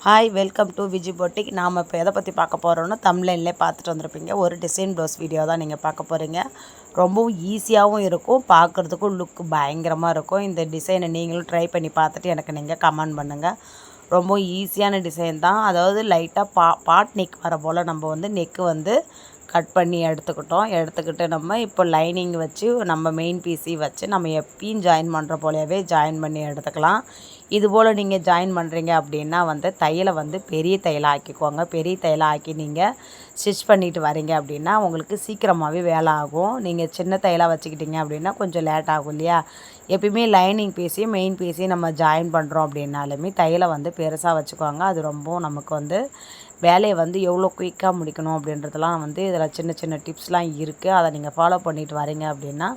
Hi welcome to Viji boutique. நாம் இப்போ எதை பற்றி பார்க்க போகிறோன்னா தம்ப்லைன்லே பார்த்துட்டு வந்திருப்பீங்க. ஒரு டிசைன் ப்ளவுஸ் வீடியோ தான் நீங்கள் பார்க்க போகிறீங்க. ரொம்பவும் ஈஸியாகவும் இருக்கும், பார்க்குறதுக்கும் லுக் பயங்கரமாக இருக்கும். இந்த டிசைனை நீங்களும் ட்ரை பண்ணி பார்த்துட்டு எனக்கு நீங்கள் கமெண்ட் பண்ணுங்கள். ரொம்ப ஈஸியான டிசைன் தான். அதாவது லைட்டாக பாட் நெக் வர போல் நம்ம வந்து நெக்கு வந்து கட் பண்ணி எடுத்துக்கிட்டு நம்ம இப்போ லைனிங் வச்சு நம்ம மெயின் பீஸி வச்சு நம்ம எப்பயும் ஜாயின் பண்ணுற போலவே ஜாயின் பண்ணி எடுத்துக்கலாம். இதுபோல் நீங்கள் ஜாயின் பண்ணுறீங்க அப்படின்னா வந்து தையலை வந்து பெரிய தையலாக ஆக்கிக்கோங்க. பெரிய தையலாக ஆக்கி நீங்கள் ஸ்டிச் பண்ணிட்டு வரீங்க அப்படின்னா உங்களுக்கு சீக்கிரமாகவே வேலை ஆகும். நீங்கள் சின்ன தையலாக வச்சுக்கிட்டீங்க அப்படின்னா கொஞ்சம் லேட் ஆகும் இல்லையா. எப்பயுமே லைனிங் பீஸையும் மெயின் பீஸையும் நம்ம ஜாயின் பண்ணுறோம் அப்படின்னாலுமே தையலை வந்து பெருசாக வச்சுக்கோங்க. அது ரொம்பவும் நமக்கு வந்து வேலையை வந்து எவ்வளோ குயிக்காக முடிக்கணும் அப்படின்றதெல்லாம் வந்து இதில் சின்ன சின்ன டிப்ஸ்லாம் இருக்குது. அதை நீங்கள் ஃபாலோ பண்ணிட்டு வரீங்க அப்படின்னா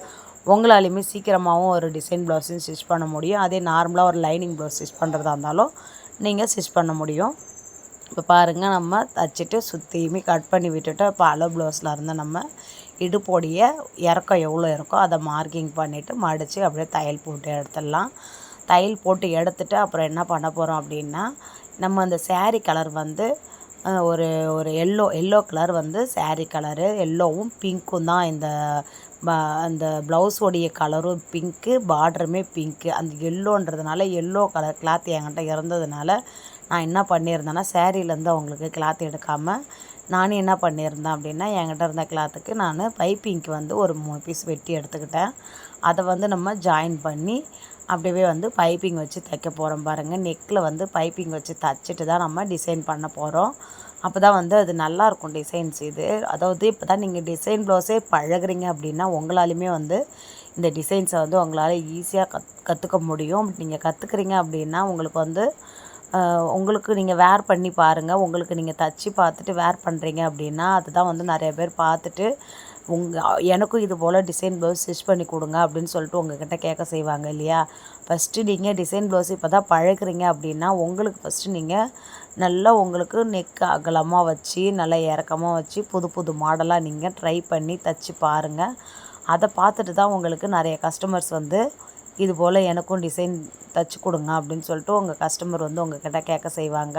உங்களாலையுமே சீக்கிரமாகவும் ஒரு டிசைன் ப்ளவுஸையும் ஸ்டிச் பண்ண முடியும். அதே நார்மலாக ஒரு லைனிங் ப்ளவுஸ் ஸ்டிச் பண்ணுறதா இருந்தாலும் நீங்கள் ஸ்டிச் பண்ண முடியும். இப்போ பாருங்கள், நம்ம தச்சுட்டு சுற்றியுமே கட் பண்ணி விட்டுட்டு இப்போ அளவு ப்ளவுஸில் இருந்து நம்ம இடுப்போடைய இறக்கம் எவ்வளோ இருக்கோ அதை மார்க்கிங் பண்ணிவிட்டு மடித்து அப்படியே தையல் போட்டு எடுத்துடலாம். தையல் போட்டு எடுத்துகிட்டு அப்புறம் என்ன பண்ண போகிறோம் அப்படின்னா நம்ம அந்த சேரீ கலர் வந்து ஒரு ஒரு எல்லோ கலர் வந்து சேரீ கலரு எல்லோவும் பிங்க்கும் தான். அந்த ப்ளவுஸோடைய கலரும் பிங்க்கு, பார்டருமே பிங்க்கு. அந்த எல்லோன்றதுனால எல்லோ கலர் கிளாத் என்கிட்ட இருந்ததுனால நான் என்ன பண்ணியிருந்தேன்னா சேரீலேருந்து அவங்களுக்கு கிளாத் எடுக்காமல் நானே என்ன பண்ணியிருந்தேன் அப்படின்னா என்கிட்ட இருந்த கிளாத்துக்கு நான் பைப்பிங்க்கு வந்து ஒரு 3 பீஸ் வெட்டி எடுத்துக்கிட்டேன். அதை வந்து நம்ம ஜாயின் பண்ணி அப்படியே வந்து பைப்பிங் வச்சு தைக்க போகிறோம். பாருங்கள், நெக்கில் வந்து பைப்பிங் வச்சு தைச்சிட்டு தான் நம்ம டிசைன் பண்ண போகிறோம். அப்போ தான் வந்து அது நல்லாயிருக்கும் டிசைன்ஸ் இது. அதாவது இப்போ தான் நீங்கள் டிசைன் ப்ளவுஸே பழகுறீங்க அப்படின்னா உங்களாலையுமே வந்து இந்த டிசைன்ஸை வந்து உங்களால் ஈஸியாக கற்றுக்க முடியும். நீங்கள் கற்றுக்குறீங்க அப்படின்னா உங்களுக்கு வந்து உங்களுக்கு நீங்கள் வேர் பண்ணி பாருங்கள். உங்களுக்கு நீங்கள் தச்சு பார்த்துட்டு வேர் பண்ணுறீங்க அப்படின்னா அதுதான் வந்து நிறைய பேர் பார்த்துட்டு எனக்கும் இது போல் டிசைன் ப்ளவுஸ் ஸ்டிச் பண்ணி கொடுங்க அப்படின்னு சொல்லிட்டு உங்கள்கிட்ட கேட்க செய்வாங்க இல்லையா. ஃபஸ்ட்டு நீங்கள் டிசைன் ப்ளவுஸ் இப்போ தான் பழகுறீங்க அப்படின்னா உங்களுக்கு ஃபஸ்ட்டு நீங்கள் நல்லா உங்களுக்கு நெக் அகலமாக வச்சு நல்லா இறக்கமாக வச்சு புது புது மாடலாக நீங்கள் ட்ரை பண்ணி தச்சு பாருங்கள். அதை பார்த்துட்டு தான் உங்களுக்கு நிறைய கஸ்டமர்ஸ் வந்து இது போல் எனக்கும் டிசைன் தச்சு கொடுங்க அப்படின்னு சொல்லிட்டு உங்கள் கஸ்டமர் வந்து உங்கள்கிட்ட கேட்க செய்வாங்க.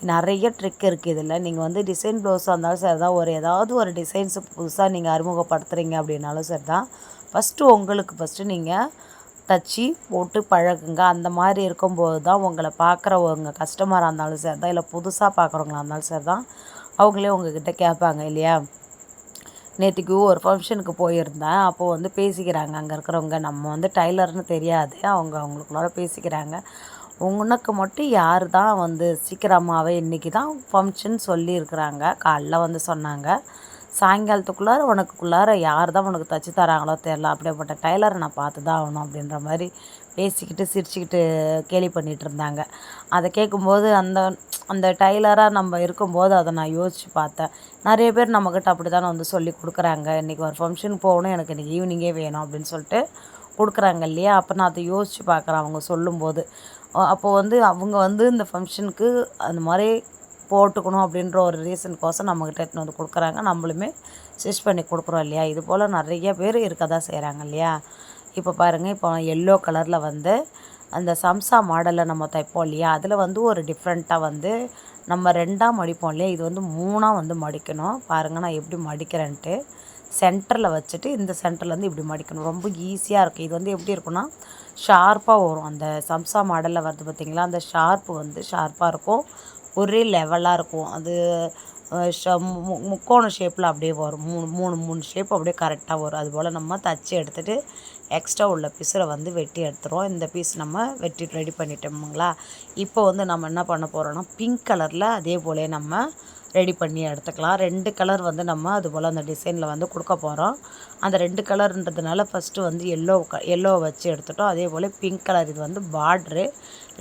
நிறைய ட்ரிக் இருக்குது இதில். நீங்கள் வந்து டிசைன் ப்ளவுஸாக இருந்தாலும் சரி தான், ஏதாவது ஒரு டிசைன்ஸ் புதுசாக நீங்கள் அறிமுகப்படுத்துகிறீங்க அப்படின்னாலும் சரி தான், ஃபஸ்ட்டு நீங்கள் தச்சு போட்டு பழகுங்க. அந்த மாதிரி இருக்கும்போது தான் உங்களை பார்க்குறவங்க கஸ்டமராக இருந்தாலும் சரி தான், இல்லை புதுசாக பார்க்குறவங்களா இருந்தாலும் சரி தான், அவங்களே உங்கள்கிட்ட கேட்பாங்க இல்லையா. நேற்றுக்கு ஒரு ஃபங்க்ஷனுக்கு போயிருந்தேன். அப்போது வந்து பேசிக்கிறாங்க அங்கே இருக்கிறவங்க. நம்ம வந்து டைலர்னு தெரியாது, அவங்களுக்குள்ளார பேசிக்கிறாங்க. உனக்கு மட்டும் யார் தான் வந்து சீக்கிரமாகவே இன்றைக்கி தான் ஃபங்க்ஷன் சொல்லியிருக்கிறாங்க, காலைல வந்து சொன்னாங்க. சாயங்காலத்துக்குள்ளார உனக்குள்ளார யார் தான் உனக்கு தைச்சி தராங்களோ தெரில, அப்படிப்பட்ட டைலரை நான் பார்த்து தான் ஆகணும் அப்படின்ற மாதிரி பேசிக்கிட்டு சிரிச்சுக்கிட்டு கேலி பண்ணிகிட்டு இருந்தாங்க. அதை கேட்கும்போது அந்த டைலராக நம்ம இருக்கும்போது அதை நான் யோசித்து பார்த்தேன். நிறைய பேர் நம்மக்கிட்ட அப்படி தானே வந்து சொல்லி கொடுக்குறாங்க. இன்றைக்கி ஒரு ஃபங்க்ஷன் போகணும், எனக்கு இன்றைக்கி ஈவினிங்கே வேணும் அப்படின்னு சொல்லிட்டு கொடுக்குறாங்க இல்லையா. அப்போ நான் அதை யோசித்து பார்க்குறேன் அவங்க சொல்லும்போது. அப்போது வந்து அவங்க வந்து இந்த ஃபங்க்ஷனுக்கு அந்த மாதிரி போட்டுக்கணும் அப்படின்ற ஒரு ரீசனுக்கோசம் நம்மக்கிட்ட எடுத்துன்னு வந்து கொடுக்குறாங்க. நம்மளுமே ஸ்டிச் பண்ணி கொடுக்குறோம் இல்லையா. இது போல் நிறைய பேர் இருக்க தான் செய்கிறாங்க இல்லையா. இப்போ பாருங்கள், இப்போ எல்லோ கலரில் வந்து அந்த சம்சா மாடலில் நம்ம தைப்போம் இல்லையா, அதில் வந்து ஒரு டிஃப்ரெண்ட்டாக வந்து நம்ம 2ஆக மடிப்போம் இல்லையா, இது வந்து 3ஆக வந்து மடிக்கணும். பாருங்கள் நான் எப்படி மடிக்கிறேன்ட்டு. சென்டரில் வச்சுட்டு இந்த சென்டர்லேருந்து இப்படி மடிக்கணும். ரொம்ப ஈஸியாக இருக்குது. இது வந்து எப்படி இருக்குன்னா ஷார்ப்பாக வரும். அந்த சம்சா மாடலில் வருது பார்த்திங்களா, அந்த ஷார்ப்பு வந்து ஷார்ப்பாக இருக்கும், ஒரே லெவலாக இருக்கும். அது முக்கோண ஷேப்பில் அப்படியே வரும். மூணு ஷேப் அப்படியே கரெக்டாக வரும். அதுபோல் நம்ம தச்சு எடுத்துகிட்டு எக்ஸ்ட்ரா உள்ள பீஸில் வந்து வெட்டி எடுத்துகிறோம். இந்த பீஸ் நம்ம வெட்டி ரெடி பண்ணிட்டோமுங்களா. இப்போ வந்து நம்ம என்ன பண்ண போகிறோன்னா பிங்க் கலரில் அதே போலே நம்ம ரெடி பண்ணி எடுத்துக்கலாம். 2 கலர் வந்து நம்ம அதுபோல் அந்த டிசைனில் வந்து கொடுக்க போகிறோம். அந்த 2 கலர்ன்றதுனால ஃபஸ்ட்டு வந்து எல்லோ வச்சு எடுத்துட்டோம். அதே போல் பிங்க் கலர் இது வந்து பார்ட்ரு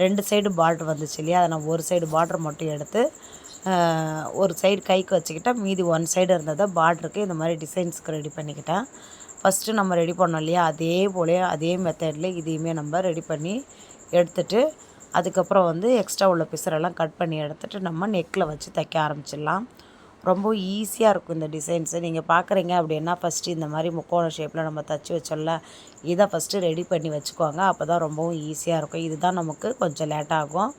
2 சைடு பார்ட்ரு வந்துச்சு இல்லையா, அதை நான் ஒரு சைடு பார்ட்ரு மட்டும் எடுத்து ஒரு சைடு கைக்கு வச்சுக்கிட்டேன். மீதி 1 சைடு இருந்ததை பார்ட்ருக்கு இந்த மாதிரி டிசைன்ஸுக்கு ரெடி பண்ணிக்கிட்டேன். ஃபஸ்ட்டு நம்ம ரெடி பண்ணோம் இல்லையா, அதே போல் அதே மெத்தடில் இதையுமே நம்ம ரெடி பண்ணி எடுத்துகிட்டு அதுக்கப்புறம் வந்து எக்ஸ்ட்ரா உள்ள பிசரெல்லாம் கட் பண்ணி எடுத்துகிட்டு நம்ம நெக்கில் வச்சு தைக்க ஆரம்பிச்சிடலாம். ரொம்ப ஈஸியாக இருக்கும் இந்த டிசைன்ஸு. நீங்கள் பார்க்குறீங்க அப்படின்னா ஃபஸ்ட்டு இந்த மாதிரி முக்கோண ஷேப்பில் நம்ம தைச்சி வச்சோம்ல, இதை ஃபஸ்ட்டு ரெடி பண்ணி வச்சுக்கோங்க. அப்போ தான் ரொம்பவும் ஈஸியாக இருக்கும். இதுதான் நமக்கு கொஞ்சம் லேட் ஆகும்.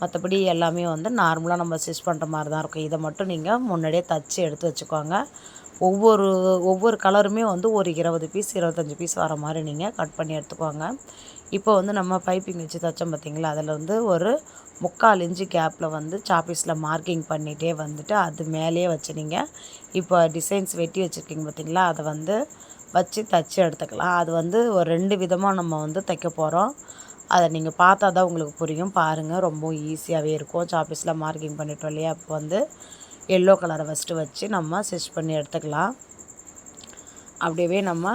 மற்றபடி எல்லாமே வந்து நார்மலாக நம்ம ஸ்டிச் பண்ணுற மாதிரி தான் இருக்கும். இதை மட்டும் நீங்கள் முன்னாடியே தச்சு எடுத்து வச்சுக்கோங்க. ஒவ்வொரு கலருமே வந்து ஒரு 20 பீஸ் 25 பீஸ் வர மாதிரி நீங்கள் கட் பண்ணி எடுத்துக்கோங்க. இப்போ வந்து நம்ம பைப்பிங் வச்சு தைச்சோம் பார்த்திங்களா, அதில் வந்து ஒரு 3/4 இன்ச்சு கேப்பில் வந்து சாப்பீஸில் மார்க்கிங் பண்ணிகிட்டே வந்துட்டு அது மேலேயே வச்சு நீங்கள் இப்போ டிசைன்ஸ் வெட்டி வச்சுருக்கீங்க பார்த்திங்களா, அதை வந்து வச்சு தைச்சி எடுத்துக்கலாம். அது வந்து ஒரு 2 விதமாக நம்ம வந்து தைக்க போகிறோம். அதை நீங்கள் பார்த்தா தான் உங்களுக்கு புரியும். பாருங்கள், ரொம்ப ஈஸியாகவே இருக்கும். சாப்பீஸில் மார்க்கிங் பண்ணிட்டோம் இல்லையா, அப்போ வந்து எல்லோ கலரை ஃபஸ்ட்டு வச்சு நம்ம ஸ்டிச் பண்ணி எடுத்துக்கலாம். அப்படியே நம்ம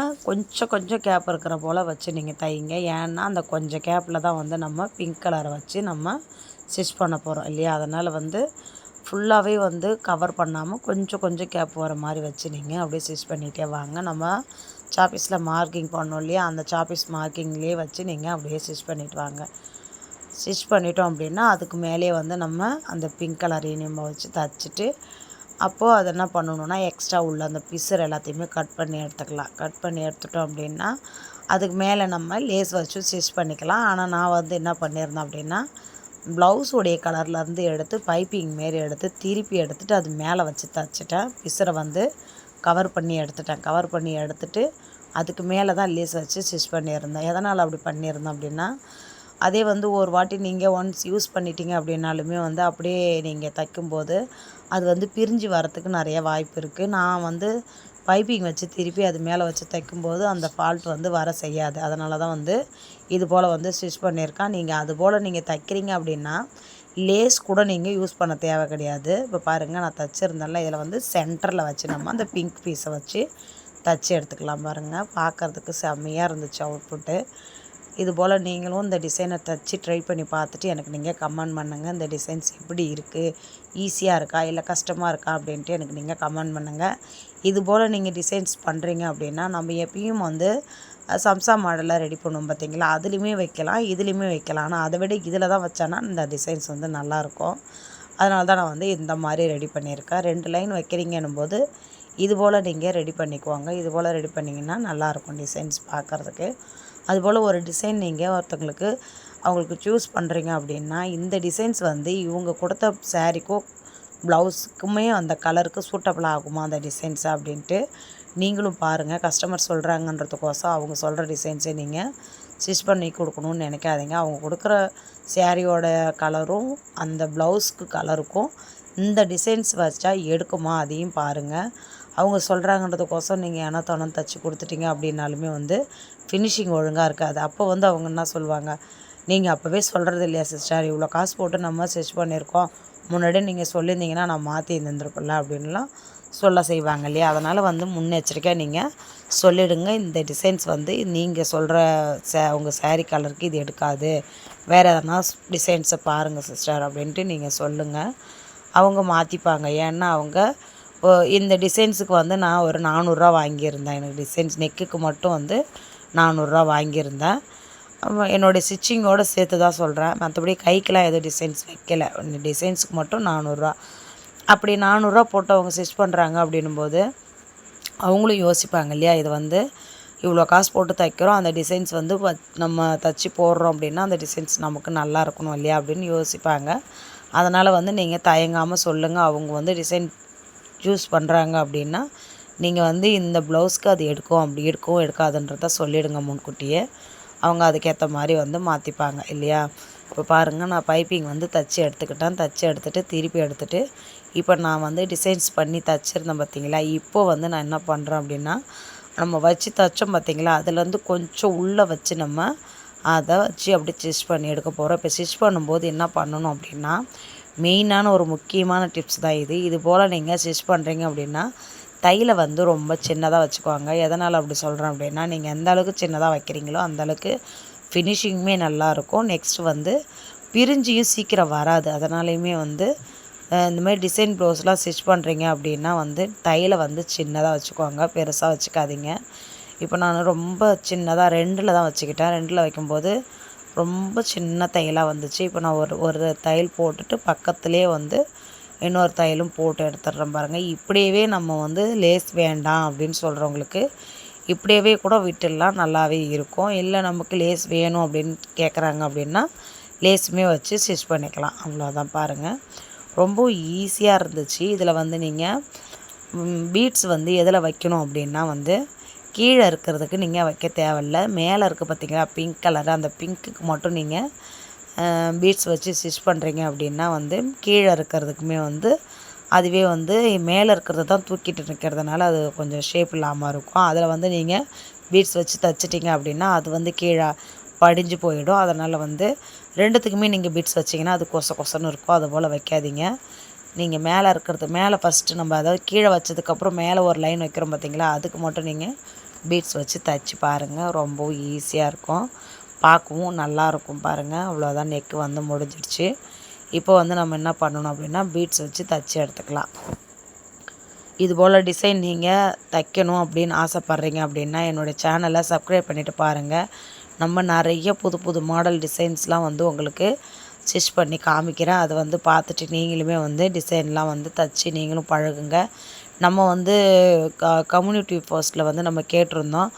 கொஞ்சம் கேப் இருக்கிற போல் வச்சு நீங்கள் தைங்க. ஏன்னா அந்த கொஞ்சம் கேப்பில் தான் வந்து நம்ம பிங்க் கலரை வச்சு நம்ம ஸ்டிச் பண்ண போகிறோம் இல்லையா, அதனால் வந்து ஃபுல்லாகவே வந்து கவர் பண்ணாமல் கொஞ்சம் கேப் வர மாதிரி வச்சு நீங்கள் அப்படியே ஸ்டிச் பண்ணிகிட்டே வாங்க. நம்ம சாப்பீஸில் மார்க்கிங் பண்ணோம் இல்லையா, அந்த சாப்பீஸ் மார்க்கிங்லேயே வச்சு நீங்கள் அப்படியே ஸ்டிச் பண்ணிட்டு வாங்க. ஸ்டிச் பண்ணிட்டோம் அப்படின்னா அதுக்கு மேலே வந்து நம்ம அந்த பிங்க் கலரையும் நம்ம வச்சு தைச்சிட்டு அப்போது அதை என்ன பண்ணணுன்னா எக்ஸ்ட்ரா உள்ள அந்த பிசர் எல்லாத்தையுமே கட் பண்ணி எடுத்துக்கலாம். கட் பண்ணி எடுத்துட்டோம் அப்படின்னா அதுக்கு மேலே நம்ம லேஸ் வச்சு ஸ்டிச் பண்ணிக்கலாம். ஆனால் நான் வந்து என்ன பண்ணியிருந்தேன் அப்படின்னா ப்ளவுஸுடைய கலர்லேருந்து எடுத்து பைப்பிங் மாரி எடுத்து திருப்பி எடுத்துகிட்டு அது மேலே வச்சு தைச்சிட்டேன். பிசரை வந்து கவர் பண்ணி எடுத்துட்டு அதுக்கு மேலே தான் லேஸ் வச்சு ஸ்டிச் பண்ணியிருந்தேன். எதனால் அப்படி பண்ணியிருந்தேன் அப்படின்னா, அதே வந்து ஒரு வாட்டி நீங்கள் ஒன்ஸ் யூஸ் பண்ணிட்டீங்க அப்படின்னாலுமே வந்து அப்படியே நீங்கள் தைக்கும்போது அது வந்து பிரிஞ்சு வரத்துக்கு நிறைய வாய்ப்பு இருக்குது. நான் வந்து பைப்பிங் வச்சு திருப்பி அது மேலே வச்சு தைக்கும்போது அந்த ஃபால்ட் வந்து வர செய்யாது. அதனால தான் வந்து இது போல் வந்து ஸ்டிச் பண்ணியிருக்கேன். நீங்கள் அது போல் நீங்கள் தைக்கிறீங்க அப்படின்னா லேஸ் கூட நீங்கள் யூஸ் பண்ண தேவை கிடையாது. இப்போ பாருங்கள், நான் தைச்சிருந்தேன்ல, இதில் வந்து சென்டரில் வச்சு நம்ம அந்த பிங்க் பீஸை வச்சு தைச்சி எடுத்துக்கலாம். பாருங்கள், பார்க்குறதுக்கு செம்மையாக இருந்துச்சு அவுட்புட்டு. இது போல் நீங்களும் இந்த டிசைனை தைச்சி ட்ரை பண்ணி பார்த்துட்டு எனக்கு நீங்கள் கமெண்ட் பண்ணுங்கள். இந்த டிசைன்ஸ் எப்படி இருக்குது, ஈஸியாக இருக்கா இல்லை கஷ்டமாக இருக்கா அப்படின்ட்டு எனக்கு நீங்கள் கமெண்ட் பண்ணுங்கள். இது போல் நீங்கள் டிசைன்ஸ் பண்ணுறீங்க அப்படின்னா நம்ம எப்பயும் வந்து சம்சா மாடலில் ரெடி பண்ணுவோம் பார்த்திங்களா, அதுலேயுமே வைக்கலாம், இதுலேயுமே வைக்கலாம். ஆனால் அதை விட இதில் தான் வச்சேன்னா இந்த டிசைன்ஸ் வந்து நல்லாயிருக்கும். அதனால தான் நான் வந்து இந்த மாதிரி ரெடி பண்ணியிருக்கேன். 2 லைன் வைக்கிறீங்கன்னும் போது இது போல் நீங்கள் ரெடி பண்ணிக்குவாங்க. இது போல் ரெடி பண்ணிங்கன்னா நல்லாயிருக்கும் டிசைன்ஸ் பார்க்குறதுக்கு. அதுபோல் ஒரு டிசைன் நீங்கள் ஒருத்தங்களுக்கு அவங்களுக்கு சூஸ் பண்ணுறீங்க அப்படின்னா இந்த டிசைன்ஸ் வந்து இவங்க கொடுத்த சாரீக்கும் ப்ளவுஸுக்குமே அந்த கலருக்கு சூட்டபிள் ஆகுமா அந்த டிசைன்ஸ் அப்படின்ட்டு நீங்களும் பாருங்கள். கஸ்டமர் சொல்கிறாங்கன்றதுக்கோசம் அவங்க சொல்கிற டிசைன்ஸை நீங்கள் ஸ்டிச் பண்ணி கொடுக்கணுன்னு நினைக்காதீங்க. அவங்க கொடுக்குற சாரியோட கலரும் அந்த ப்ளவுஸ்க்கு கலருக்கும் இந்த டிசைன்ஸ் வச்சா எடுக்குமா அதையும் பாருங்கள். அவங்க சொல்கிறாங்கன்றதுக்கோசம் நீங்கள் ஏன்னா தொணம் தைச்சி கொடுத்துட்டீங்க அப்படின்னாலுமே வந்து ஃபினிஷிங் ஒழுங்காக இருக்காது. அப்போ வந்து அவங்க என்ன சொல்லுவாங்க, நீங்கள் அப்போவே சொல்கிறது இல்லையா சிஸ்டர், இவ்வளோ காசு போட்டு நம்ம ஸ்டிச் பண்ணியிருக்கோம், முன்னாடியே நீங்கள் சொல்லியிருந்தீங்கன்னா நான் மாற்றி இருந்திருப்பேன்ல அப்படின்லாம் சொல்ல செய்வாங்க இல்லையா. அதனால் வந்து முன்னெச்சரிக்கையாக நீங்கள் சொல்லிவிடுங்க. இந்த டிசைன்ஸ் வந்து நீங்கள் சொல்கிற உங்கள் சாரீ கலருக்கு இது எடுக்காது, வேறு எதனா டிசைன்ஸை பாருங்கள் சிஸ்டர் அப்படின்ட்டு நீங்கள் சொல்லுங்கள். அவங்க மாற்றிப்பாங்க. ஏன்னா அவங்க இந்த டிசைன்ஸுக்கு வந்து நான் ஒரு 400 வாங்கியிருந்தேன். எனக்கு டிசைன்ஸ் நெக்குக்கு மட்டும் வந்து 400 வாங்கியிருந்தேன். என்னுடைய ஸ்டிச்சிங்கோடு சேர்த்து தான் சொல்கிறேன். மற்றபடி கைக்கெலாம் எதுவும் டிசைன்ஸ் வைக்கலை. இந்த டிசைன்ஸுக்கு மட்டும் 400. அப்படி 400 போட்டு அவங்க ஸ்டிச் பண்ணுறாங்க அப்படின்னும்போது அவங்களும் யோசிப்பாங்க இல்லையா, இது வந்து இவ்வளோ காசு போட்டு தைக்கிறோம், அந்த டிசைன்ஸ் வந்து நம்ம தைச்சி போடுறோம் அப்படின்னா அந்த டிசைன்ஸ் நமக்கு நல்லா இருக்கணும் இல்லையா அப்படின்னு யோசிப்பாங்க. அதனால் வந்து நீங்கள் தயங்காமல் சொல்லுங்கள். அவங்க வந்து டிசைன் சூஸ் பண்ணுறாங்க அப்படின்னா நீங்கள் வந்து இந்த ப்ளவுஸ்க்கு அது எடுக்கும் எடுக்காதுன்றத சொல்லிவிடுங்க முன்கூட்டியே. அவங்க அதுக்கேற்ற மாதிரி வந்து மாற்றிப்பாங்க இல்லையா. இப்போ பாருங்கள், நான் பைப்பிங் வந்து தைச்சி எடுத்துகிட்டு திருப்பி எடுத்துகிட்டு இப்போ நான் வந்து டிசைன்ஸ் பண்ணி தைச்சிருந்தேன் பார்த்திங்களா. இப்போ வந்து நான் என்ன பண்ணுறேன் அப்படின்னா நம்ம வச்சு தைச்சோம் பார்த்திங்களா, அதுலேருந்து கொஞ்சம் உள்ளே வச்சு நம்ம அதை வச்சு அப்படி ஸ்டிச் பண்ணி எடுக்க போகிறோம். இப்போ ஸ்டிச் பண்ணும்போது என்ன பண்ணணும் அப்படின்னா மெயினான ஒரு முக்கியமான டிப்ஸ் தான் இது. இது போல் நீங்கள் ஸ்டிச் பண்ணுறீங்க அப்படின்னா தையலை வந்து ரொம்ப சின்னதாக வச்சுக்குவாங்க. எதனால் அப்படி சொல்கிறேன் அப்படின்னா நீங்கள் எந்த அளவுக்கு சின்னதாக வைக்கிறீங்களோ அந்தளவுக்கு ஃபினிஷிங்குமே நல்லாயிருக்கும். நெக்ஸ்ட் வந்து பிரிஞ்சியும் சீக்கிரம் வராது. அதனாலையுமே வந்து இந்த மாதிரி டிசைன் ப்ளவுஸ்லாம் ஸ்டிச் பண்ணுறீங்க அப்படின்னா வந்து தையலை வந்து சின்னதாக வச்சுக்குவாங்க, பெருசாக வச்சுக்காதீங்க. இப்போ நான் ரொம்ப சின்னதாக 2ல் தான் வச்சுக்கிட்டேன். 2ல் வைக்கும்போது ரொம்ப சின்ன தையலாக வந்துச்சு. இப்போ நான் ஒரு தையல் போட்டுட்டு பக்கத்துலேயே வந்து இன்னொரு தையலும் போட்டு எடுத்துடுறேன் பாருங்கள். இப்படியே நம்ம வந்து லேஸ் வேண்டாம் அப்படின்னு சொல்கிறவங்களுக்கு இப்படியே கூட விட்டுடலாம், நல்லாவே இருக்கும். இல்லை நமக்கு லேஸ் வேணும் அப்படின்னு கேட்குறாங்க அப்படின்னா லேஸுமே வச்சு ஸ்டிச் பண்ணிக்கலாம். அவ்வளோதான் பாருங்கள். ரொம்ப ஈஸியாக இருந்துச்சு. இதில் வந்து நீங்கள் பீட்ஸ் வந்து எதில் வைக்கணும் அப்படின்னா வந்து கீழே இருக்கிறதுக்கு நீங்கள் வைக்க தேவையில்ல. மேலே இருக்குது பார்த்தீங்களா பிங்க் கலரு, அந்த பிங்க்குக்கு மட்டும் நீங்கள் பீட்ஸ் வச்சு ஸ்டிச் பண்ணுறீங்க அப்படின்னா வந்து கீழே இருக்கிறதுக்குமே வந்து அதுவே வந்து மேலே இருக்கிறது தான் தூக்கிட்டு நிற்கிறதுனால அது கொஞ்சம் ஷேப் இல்லாமல் இருக்கும். அதில் வந்து நீங்கள் பீட்ஸ் வச்சு தைச்சிட்டிங்க அப்படின்னா அது வந்து கீழே படிஞ்சு போயிடும். அதனால் வந்து ரெண்டுத்துக்குமே நீங்கள் பீட்ஸ் வச்சிங்கன்னா அது கொசன்னு இருக்கும். அதுபோல் வைக்காதீங்க. நீங்கள் மேலே இருக்கிறது மேலே ஃபஸ்ட்டு நம்ம அதாவது கீழே வச்சதுக்கப்புறம் மேலே ஒரு லைன் வைக்கிறோம் பார்த்தீங்களா, அதுக்கு மட்டும் நீங்கள் பீட்ஸ் வச்சு தைச்சி பாருங்கள். ரொம்ப ஈஸியாக இருக்கும், பார்க்கவும் நல்லாயிருக்கும் பாருங்கள். அவ்வளோதான், நெக்கு வந்து முடிஞ்சிடுச்சு. இப்போ வந்து நம்ம என்ன பண்ணணும் அப்படின்னா பீட்ஸ் வச்சு தைச்சி எடுத்துக்கலாம். இதுபோல் டிசைன் நீங்கள் தைக்கணும் அப்படின்னு ஆசைப்பட்றீங்க அப்படின்னா என்னுடைய சேனலை சப்ஸ்கிரைப் பண்ணிவிட்டு பாருங்கள். நம்ம நிறைய புது புது மாடல் டிசைன்ஸ்லாம் வந்து உங்களுக்கு ஸ்டிச் பண்ணி காமிக்கிறேன். அதை வந்து பார்த்துட்டு நீங்களுமே வந்து டிசைன்லாம் வந்து தைச்சி நீங்களும் பழகுங்க. நம்ம வந்து கம்யூனிட்டி போஸ்ட்டில் வந்து நம்ம கேட்டிருந்தோம்,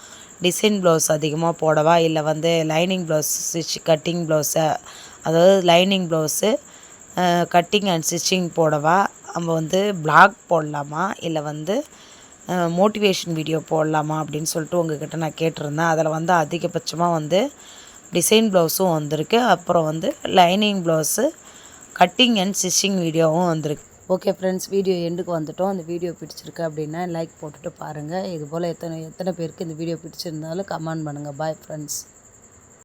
டிசைன் ப்ளவுஸ் அதிகமாக போடவா இல்லை வந்து லைனிங் ப்ளவுஸ் ஸ்டிச் கட்டிங் ப்ளவுஸை, அதாவது lining blouse cutting and stitching போடவா, நம்ம வந்து பிளாக் போடலாமா இல்லை வந்து மோட்டிவேஷன் வீடியோ போடலாமா அப்படின்னு சொல்லிட்டு உங்கள்கிட்ட நான் கேட்டிருந்தேன். அதில் வந்து அதிகபட்சமாக வந்து டிசைன் ப்ளவுஸும் வந்திருக்கு, அப்புறம் வந்து lining blouse cutting and stitching வீடியோவும் வந்திருக்கு. ஓகே ஃப்ரெண்ட்ஸ், வீடியோ எண்டுக்கு வந்துட்டோம். அந்த வீடியோ பிடிச்சிருக்கு அப்படின்னா லைக் போட்டுட்டு பாருங்கள். இதுபோல் எத்தனை பேருக்கு இந்த வீடியோ பிடிச்சிருந்தாலும் கமெண்ட் பண்ணுங்கள். Bye friends.